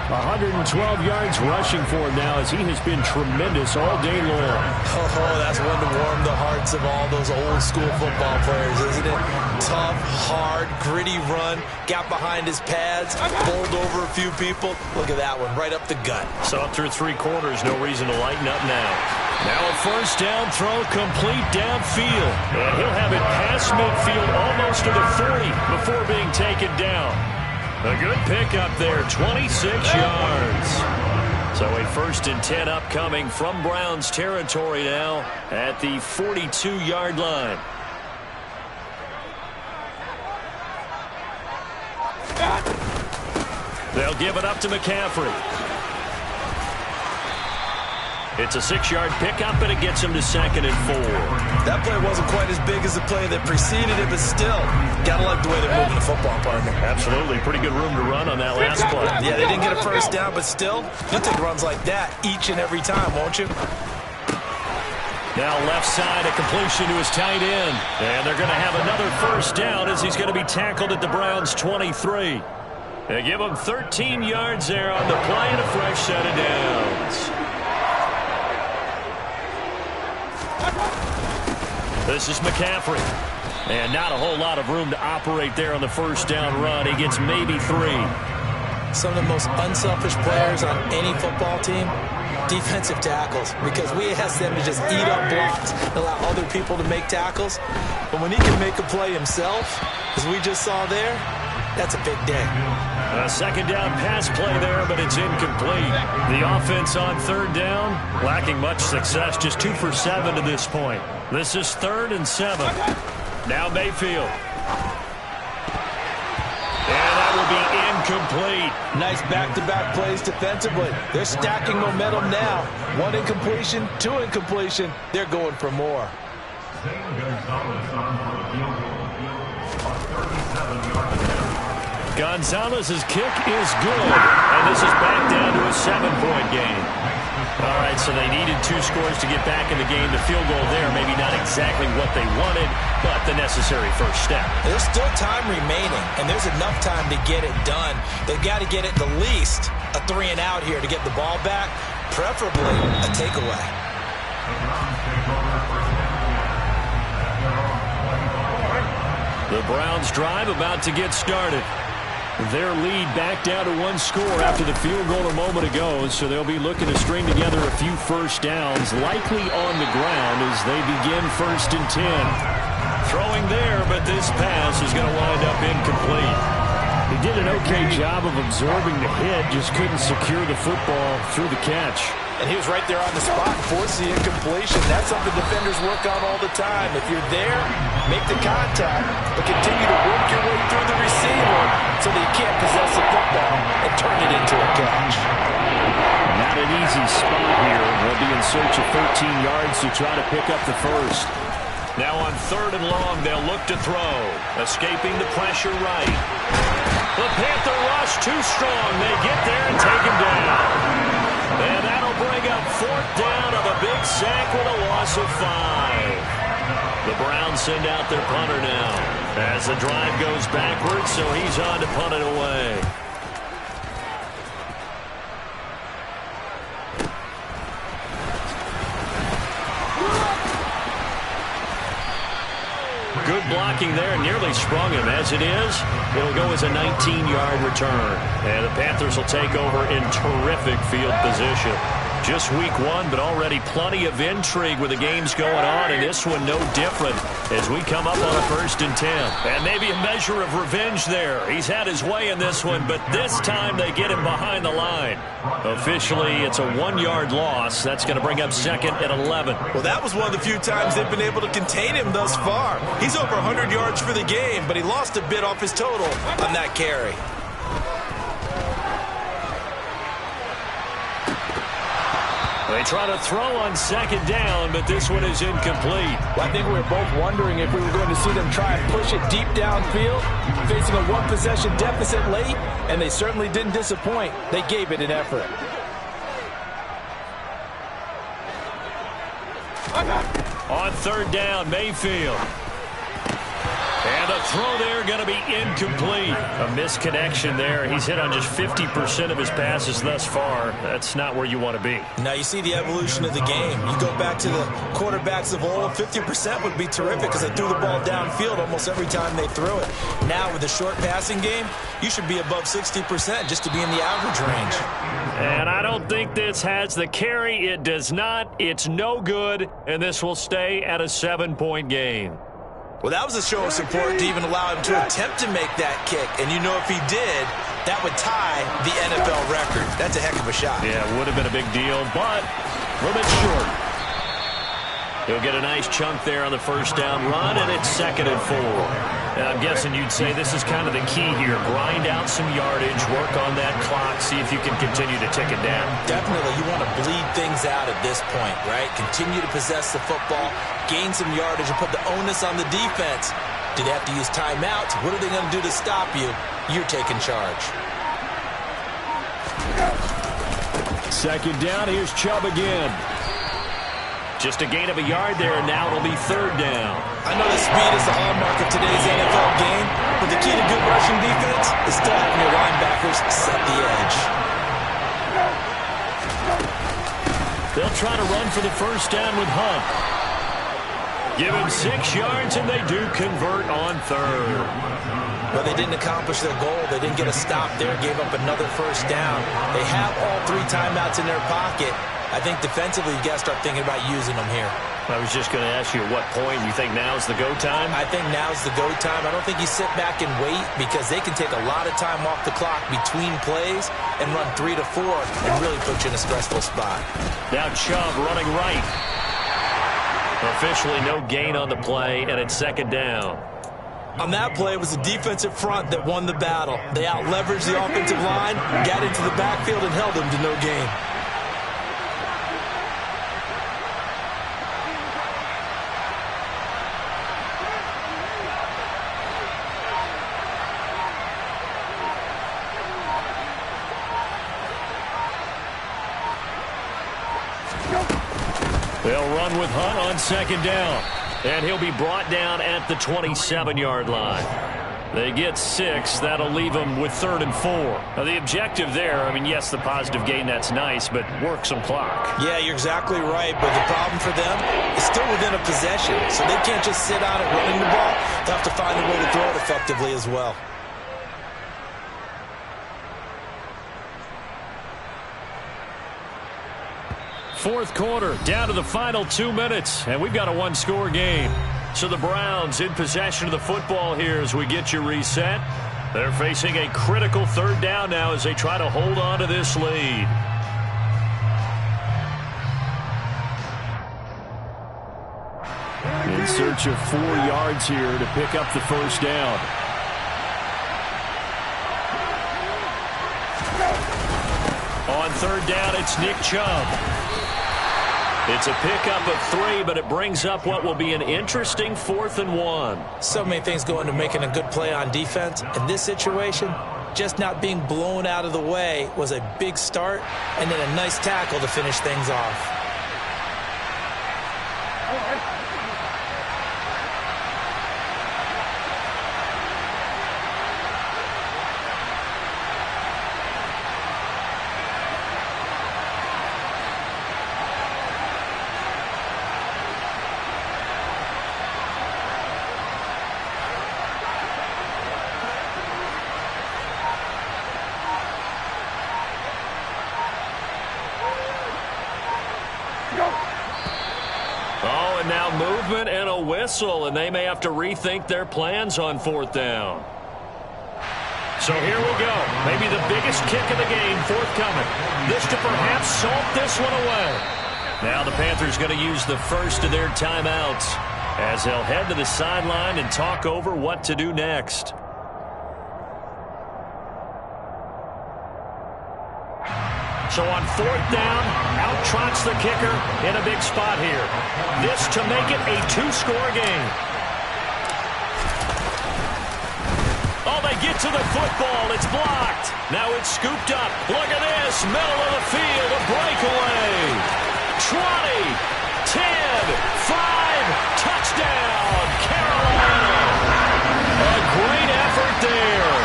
[SPEAKER 4] 112 yards rushing for him now as he has been tremendous all day long.
[SPEAKER 6] Oh, that's one to warm the hearts of all those old school football players, isn't it? Tough, hard, gritty run, got behind his pads, bowled over a few people. Look at that one, right up the gut.
[SPEAKER 4] So up through 3 quarters, no reason to lighten up now. Now a first down throw complete downfield. And he'll have it past midfield almost to the 40 before being taken down. A good pickup there, 26 yards. So a 1st and 10 upcoming from Browns territory now at the 42-yard line. They'll give it up to McCaffrey. It's a 6-yard pickup, and it gets him to 2nd and 4.
[SPEAKER 6] That play wasn't quite as big as the play that preceded it, but still, gotta like the way they're moving the football, partner.
[SPEAKER 4] Absolutely. Pretty good room to run on that last play.
[SPEAKER 6] Yeah, they didn't get a first down, but still, you'll take runs like that each and every time, won't you?
[SPEAKER 4] Now left side, a completion to his tight end. And they're going to have another first down as he's going to be tackled at the Browns' 23. They give him 13 yards there on the play and a fresh set of downs. This is McCaffrey. And not a whole lot of room to operate there on the first down run. He gets maybe 3.
[SPEAKER 6] Some of the most unselfish players on any football team, defensive tackles, because we ask them to just eat up blocks and allow other people to make tackles. But when he can make a play himself, as we just saw there, that's a big day.
[SPEAKER 4] A 2nd down pass play there, but it's incomplete. The offense on 3rd down, lacking much success, just 2 for 7 to this point. This is 3rd and 7. Now Mayfield. And that will be incomplete.
[SPEAKER 6] Nice back-to-back plays defensively. They're stacking momentum now. 1 incompletion, 2 incompletion. They're going for more.
[SPEAKER 4] Gonzalez's kick is good, and this is back down to a 7-point game. All right, so they needed 2 scores to get back in the game. The field goal there, maybe not exactly what they wanted, but the necessary first step.
[SPEAKER 6] There's still time remaining, and there's enough time to get it done. They've got to get at the least a 3 and out here to get the ball back, preferably a takeaway.
[SPEAKER 4] The Browns drive about to get started. Their lead back down to 1 score after the field goal a moment ago, so they'll be looking to string together a few first downs, likely on the ground as they begin 1st and 10. Throwing there, but this pass is going to wind up incomplete. He did an okay job of absorbing the hit, just couldn't secure the football through the catch.
[SPEAKER 6] And he was right there on the spot, forced the incompletion. That's something defenders work on all the time. If you're there, make the contact, but continue to work your way through the receiver so that you can't possess the football and turn it into a catch.
[SPEAKER 4] Not an easy spot here. They'll be in search of 13 yards to try to pick up the first. Now on 3rd and long, they'll look to throw. Escaping the pressure right. The Panther rush too strong. They get there and take him down. And that'll bring up 4th down of a big sack with a loss of 5. The Browns send out their punter now as the drive goes backwards, so he's on to punt it away. Good blocking there, nearly sprung him. As it is, it'll go as a 19-yard return. And the Panthers will take over in terrific field position. Just week one, but already plenty of intrigue with the games going on, and this one no different as we come up on a 1st and 10. And maybe a measure of revenge there. He's had his way in this one, but this time they get him behind the line. Officially, it's a 1-yard loss. That's going to bring up 2nd and 11.
[SPEAKER 6] Well, that was one of the few times they've been able to contain him thus far. He's over 100 yards for the game, but he lost a bit off his total on that carry.
[SPEAKER 4] They try to throw on 2nd down, but this one is incomplete.
[SPEAKER 6] Well, I think we were both wondering if we were going to see them try and push it deep downfield, facing a 1-possession deficit late, and they certainly didn't disappoint. They gave it an effort.
[SPEAKER 4] On 3rd down, Mayfield. And a throw there going to be incomplete. A misconnection there. He's hit on just 50% of his passes thus far. That's not where you want to be.
[SPEAKER 6] Now you see the evolution of the game. You go back to the quarterbacks of old, 50% would be terrific because they threw the ball downfield almost every time they threw it. Now with the short passing game, you should be above 60% just to be in the average range.
[SPEAKER 4] And I don't think this has the carry. It does not. It's no good. And this will stay at a 7-point game.
[SPEAKER 6] Well, that was a show of support to even allow him to attempt to make that kick. And you know if he did, that would tie the NFL record. That's a heck of a shot.
[SPEAKER 4] Yeah, it would have been a big deal, but a little bit short. He'll get a nice chunk there on the 1st down run, and it's 2nd and 4. Now, I'm guessing you'd say this is kind of the key here. Grind out some yardage, work on that clock, see if you can continue to tick it down.
[SPEAKER 6] Definitely. You want to bleed things out at this point, right? Continue to possess the football, gain some yardage, and put the onus on the defense. Do they have to use timeouts? What are they going to do to stop you? You're taking charge.
[SPEAKER 4] 2nd down. Here's Chubb again. Just a gain of a yard there, and now it'll be 3rd down.
[SPEAKER 6] I know the speed is the hallmark of today's NFL game, but the key to good rushing defense is still having your linebackers set the edge.
[SPEAKER 4] They'll try to run for the 1st down with Hunt. Give him 6 yards, and they do convert on 3rd.
[SPEAKER 6] But they didn't accomplish their goal. They didn't get a stop there, gave up another 1st down. They have all 3 timeouts in their pocket. I think defensively you got to start thinking about using them here.
[SPEAKER 4] I was just going to ask you at what point you think now's the go time?
[SPEAKER 6] I think now's the go time. I don't think you sit back and wait because they can take a lot of time off the clock between plays and run 3 to 4 and really put you in a stressful spot.
[SPEAKER 4] Now Chubb running right. Officially no gain on the play, and it's 2nd down.
[SPEAKER 6] On that play, it was the defensive front that won the battle. They out-leveraged the offensive line, got into the backfield, and held them to no gain.
[SPEAKER 4] They'll run with Hunt on 2nd down. And he'll be brought down at the 27-yard line. They get 6. That'll leave them with 3rd and 4. Now, the objective there, I mean, yes, the positive gain, that's nice, but work some clock.
[SPEAKER 6] Yeah, you're exactly right, but the problem for them is still within a possession, so they can't just sit on it running the ball. They'll have to find a way to throw it effectively as well.
[SPEAKER 4] Fourth quarter, down to the final 2 minutes, and we've got a 1-score game. So the Browns in possession of the football here as we get you reset. They're facing a critical 3rd down now as they try to hold on to this lead. In search of 4 yards here to pick up the 1st down. On 3rd down, it's Nick Chubb. It's a pickup of 3, but it brings up what will be an interesting 4th and 1.
[SPEAKER 6] So many things go into making a good play on defense. In this situation, just not being blown out of the way was a big start, and then a nice tackle to finish things off.
[SPEAKER 4] movement and a whistle, and they may have to rethink their plans on 4th down. So here we go. Maybe the biggest kick of the game forthcoming. This to perhaps salt this one away. Now the Panthers going to use the first of their timeouts as they'll head to the sideline and talk over what to do next. So on 4th down, out trots the kicker in a big spot here. This to make it a 2-score game. Oh, they get to the football. It's blocked. Now it's scooped up. Look at this. Middle of the field, a breakaway. 20, 10, 5, touchdown, Carolina. A great effort there.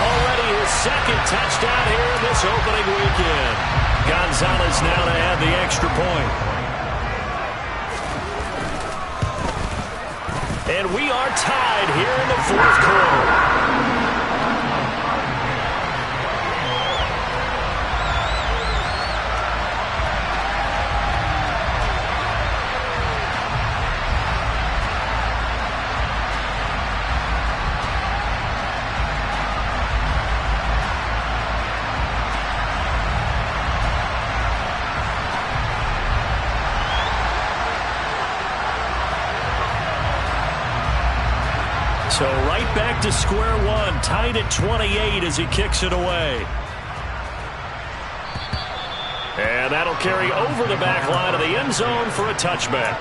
[SPEAKER 4] Already his second touchdown here in this opening weekend. Gonzalez now to add the extra point. And we are tied here in the 4th quarter. So right back to square one, tied at 28 as he kicks it away. And that'll carry over the back line of the end zone for a touchback.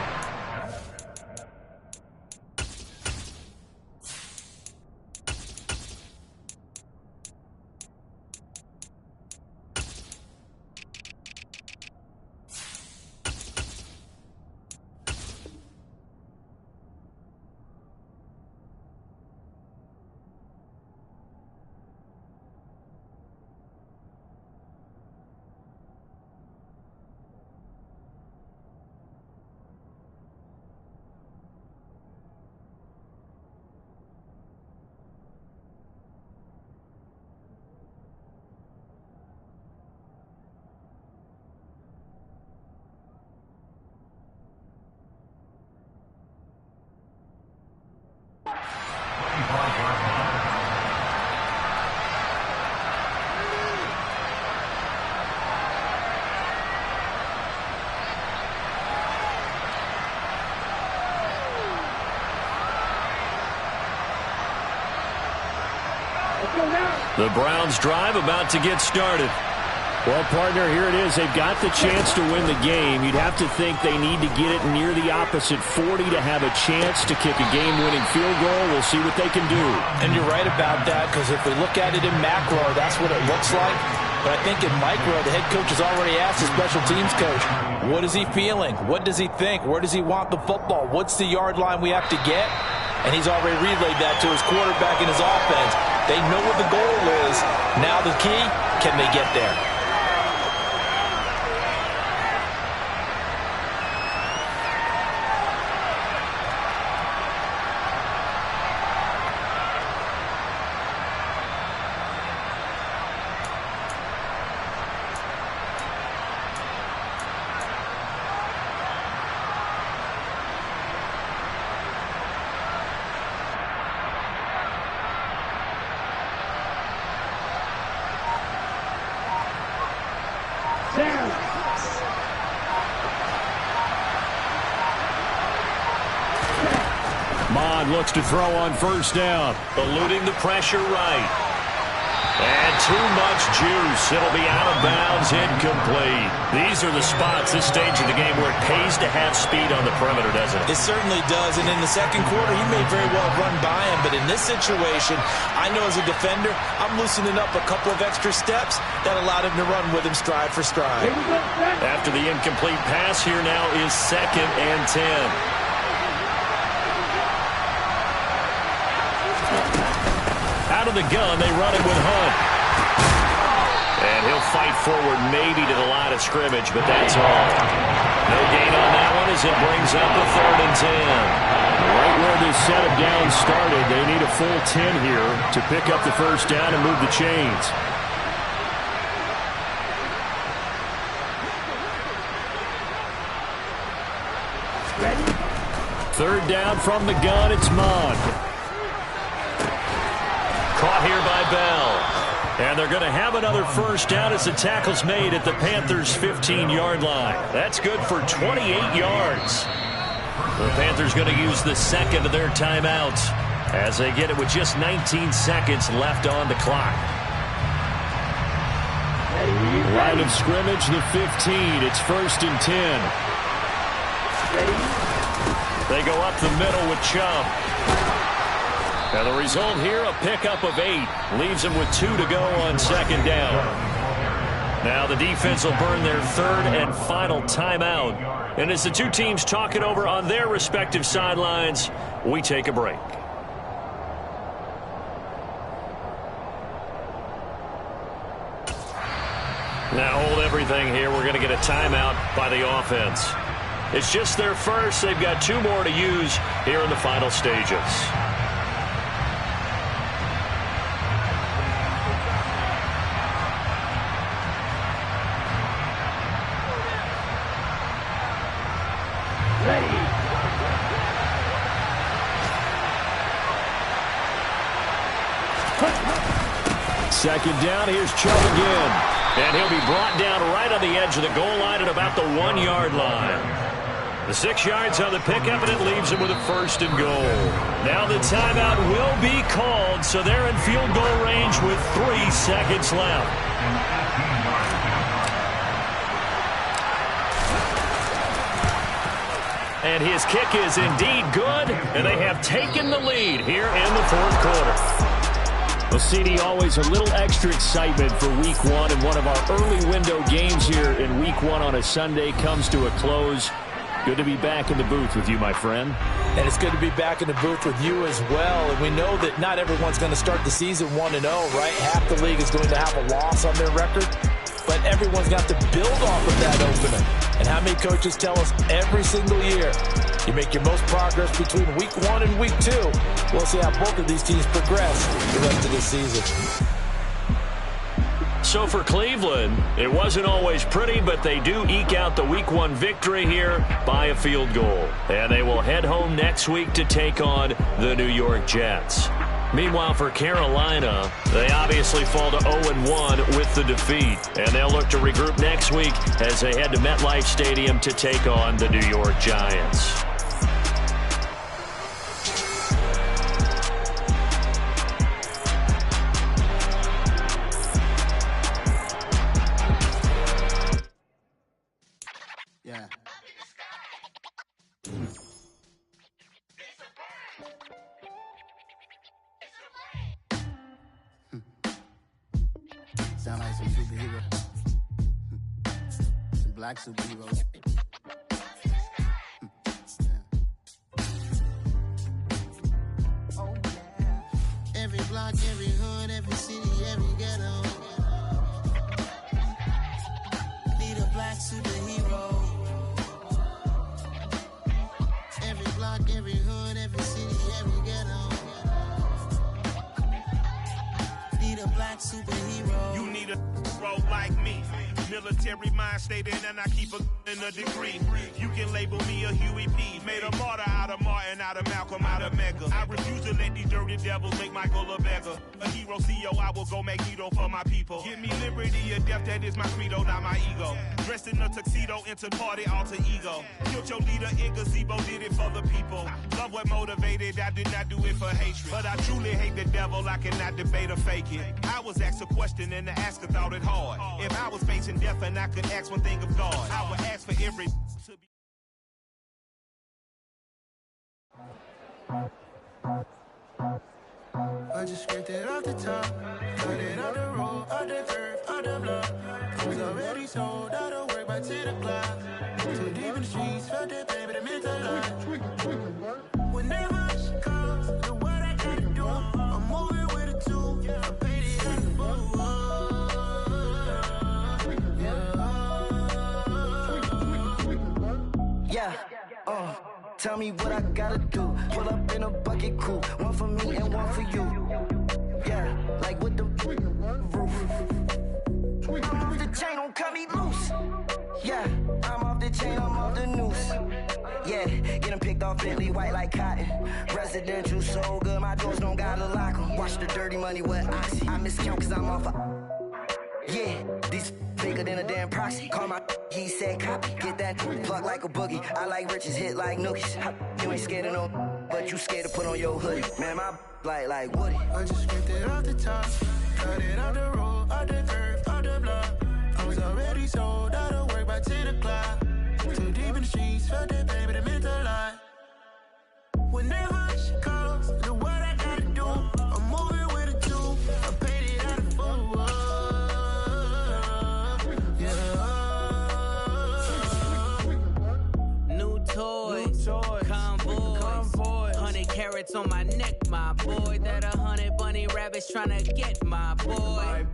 [SPEAKER 4] The Browns drive about to get started.
[SPEAKER 5] Well, partner, here it is. They've got the chance to win the game. You'd have to think they need to get it near the opposite 40 to have a chance to kick a game-winning field goal. We'll see what they can do.
[SPEAKER 6] And you're right about that, because if we look at it in macro, that's what it looks like. But I think in micro, the head coach has already asked the special teams coach, what is he feeling? What does he think? Where does he want the football? What's the yard line we have to get? And he's already relayed that to his quarterback and his offense. They know what the goal is. Now the key, can they get there?
[SPEAKER 5] Looks to throw on first down.
[SPEAKER 4] Eluding the pressure right. And too much juice. It'll be out of bounds, incomplete. These are the spots, this stage of the game, where it pays to have speed on the perimeter, doesn't it?
[SPEAKER 6] It certainly does. And in the second quarter, he may very well run by him. But in this situation, I know as a defender, I'm loosening up a couple of extra steps that allowed him to run with him stride for stride.
[SPEAKER 4] After the incomplete pass, here now is 2nd and 10. Out of the gun, they run it with Hunt. And he'll fight forward maybe to the line of scrimmage, but that's all. No gain on that one as it brings up a 3rd and 10.
[SPEAKER 5] Right where this set of downs started, they need a full 10 here to pick up the first down and move the chains. Third down from the gun, it's Mond.
[SPEAKER 4] Caught here by Bell. And they're going to have another first down as the tackle's made at the Panthers' 15-yard line. That's good for 28 yards. The Panthers going to use the second of their timeouts as they get it with just 19 seconds left on the clock.
[SPEAKER 5] Line of scrimmage, the 15. It's 1st and 10.
[SPEAKER 4] They go up the middle with Chubb. Now the result here, a pickup of 8. Leaves them with 2 to go on second down. Now the defense will burn their third and final timeout. And as the two teams talk it over on their respective sidelines, we take a break. Now hold everything here. We're going to get a timeout by the offense. It's just their first. They've got 2 more to use here in the final stages.
[SPEAKER 5] Second down, here's Chubb again.
[SPEAKER 4] And he'll be brought down right on the edge of the goal line at about the 1-yard line. The 6 yards on the pickup, and it leaves him with a 1st and goal. Now the timeout will be called, so they're in field goal range with 3 seconds left. And his kick is indeed good, and they have taken the lead here in the 4th quarter.
[SPEAKER 5] Well, CD, always a little extra excitement for Week 1, and one of our early window games here in Week 1 on a Sunday comes to a close. Good to be back in the booth with you, my friend.
[SPEAKER 6] And it's good to be back in the booth with you as well. And we know that not everyone's going to start the season 1-0, right? Half the league is going to have a loss on their record. But everyone's got to build off of that opener. And how many coaches tell us every single year, you make your most progress between Week 1 and Week 2. We'll see how both of these teams progress the rest of the season.
[SPEAKER 4] So for Cleveland, it wasn't always pretty, but they do eke out the Week 1 victory here by a field goal. And they will head home next week to take on the New York Jets. Meanwhile, for Carolina, they obviously fall to 0-1 with the defeat. And they'll look to regroup next week as they head to MetLife Stadium to take on the New York Giants.
[SPEAKER 2] Yeah. Sound like some superheroes. Some black superheroes. Oh, yeah. Every block, every hood, every city, every ghetto. Need a black superhero. Every block, every hood, every city, every ghetto. Need a black superhero.
[SPEAKER 3] You need a role like me. Military mind stated, and I keep a degree. You can label me a Huey P. Made a martyr out of Martin, out of Malcolm, out of Mega. I refuse to let these dirty devils make Michael a beggar. A hero CEO, I will go Magneto for my people. Give me liberty or death, that is my credo, not my ego. Dressed in a tuxedo, into party, alter ego. Killed your leader in gazebo, did it for the people. Love what motivated, I did not do it for hatred. But I truly hate the devil, I cannot debate or fake it. I was asked a question and the asker thought it hard. If I was facing death and I could ask one thing of God, I would ask for every to be.
[SPEAKER 1] I just scraped it off the top, cut it out the road, out the curve, out the block. It was already sold, out of work by 10 o'clock. Too deep in the streets, felt that pain, but it meant a lot. Whenever she calls, do what I gotta do. I'm moving with a two, I paid it at the boat.
[SPEAKER 8] Yeah, tell me what I gotta do. Pull up in a bucket crew, one for me and one for you. Yeah, like with the roof. I'm off the chain, don't cut me loose. Yeah, I'm off the chain, I'm off the noose. Yeah, getting picked off Bentley white like cotton. Residential so good, my doors don't gotta lock 'em. Watch the dirty money with oxy. I miscount cause I'm off yeah, these bigger than a damn proxy. Call my he said copy. Get that plug like a boogie. I like riches, hit like nookies. You ain't scared of no, but you scared to put on your hoodie. Man, my like Woody.
[SPEAKER 1] I just scraped it off the top, cut it off the road, off the curve, off the block. I was already sold out of work by 10 o'clock. Too deep in the streets, felt that baby, that meant a lot. Whenever she calls, do what I gotta do. I'm moving with a two. I paid it out of full. Yeah. New toys, convoys, 100 carats on my neck, my boy. That 100 bunny rabbits tryna get my boy.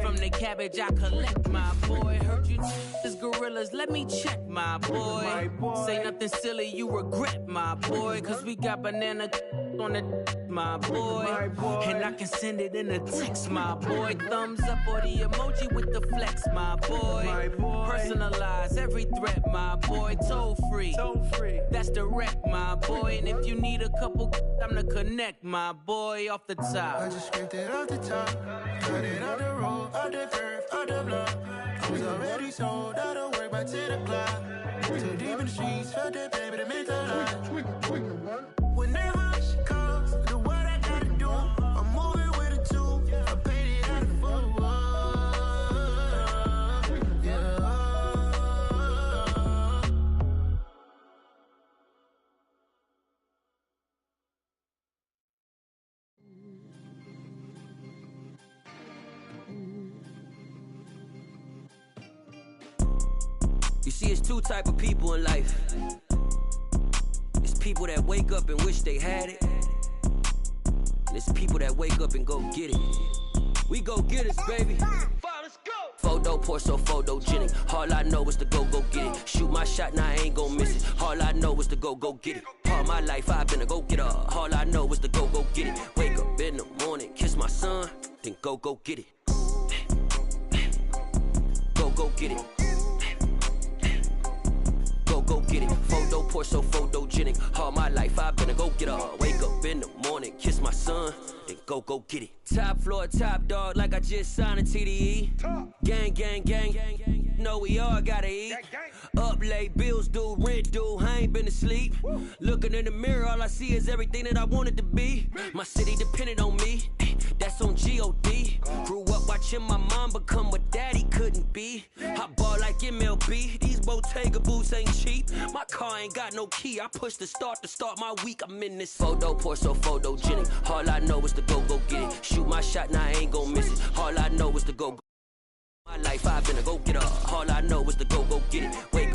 [SPEAKER 1] From the cabbage I collect, my boy. Heard you is gorillas, let me check, my boy. Say nothing silly, you regret, my boy. Cause we got banana on the my boy. And I can send it in a text, my boy. Thumbs up or the emoji with the flex, my boy. Personalize every threat, my boy. Toll free, that's direct, my boy. And if you need a couple, I'm the connect, my boy. Off the top, I just scraped it off the top, cut it off the road, off the curve, off the block. I was already sold out of work by 10 o'clock. Too deep in the streets, felt that baby, that meant a lot. Whenever she calls, do what I gotta do. I'm moving with a two. I paid it out of full. Yeah.
[SPEAKER 9] You see, it's two type of people in life. It's people that wake up and wish they had it. And it's people that wake up and go get it. We go get it, baby. Photo pour so photogenic. All I know is to go get it. Shoot my shot, now I ain't gon' miss it. All I know is to go get it. All my life I've been a go-getter. All I know is to go get it. Wake up in the morning, kiss my son, then go get it. Go get it. Go get it. Photo pour so photogenic. All my life I've been a go-getter. Wake up in the morning, kiss my son, then go get it. Top floor, top dog, like I just signed a TDE. Gang. Know we all gotta eat. Up late, bills due, rent due, I ain't been asleep. Looking in the mirror, all I see is everything that I wanted to be. My city depended on me, that's on G.O.D. Grew up watching my mom become what daddy couldn't be. I ball like MLB, these Bottega boots ain't cheap. My car ain't got no key, I push the start to start my week. I'm in this photo pour so photogenic. All I know is to go get it. Shoot my shot, now I ain't gon' miss it. All I know is to go. My life I've been a go-getter. All I know is to go get it. Wake up.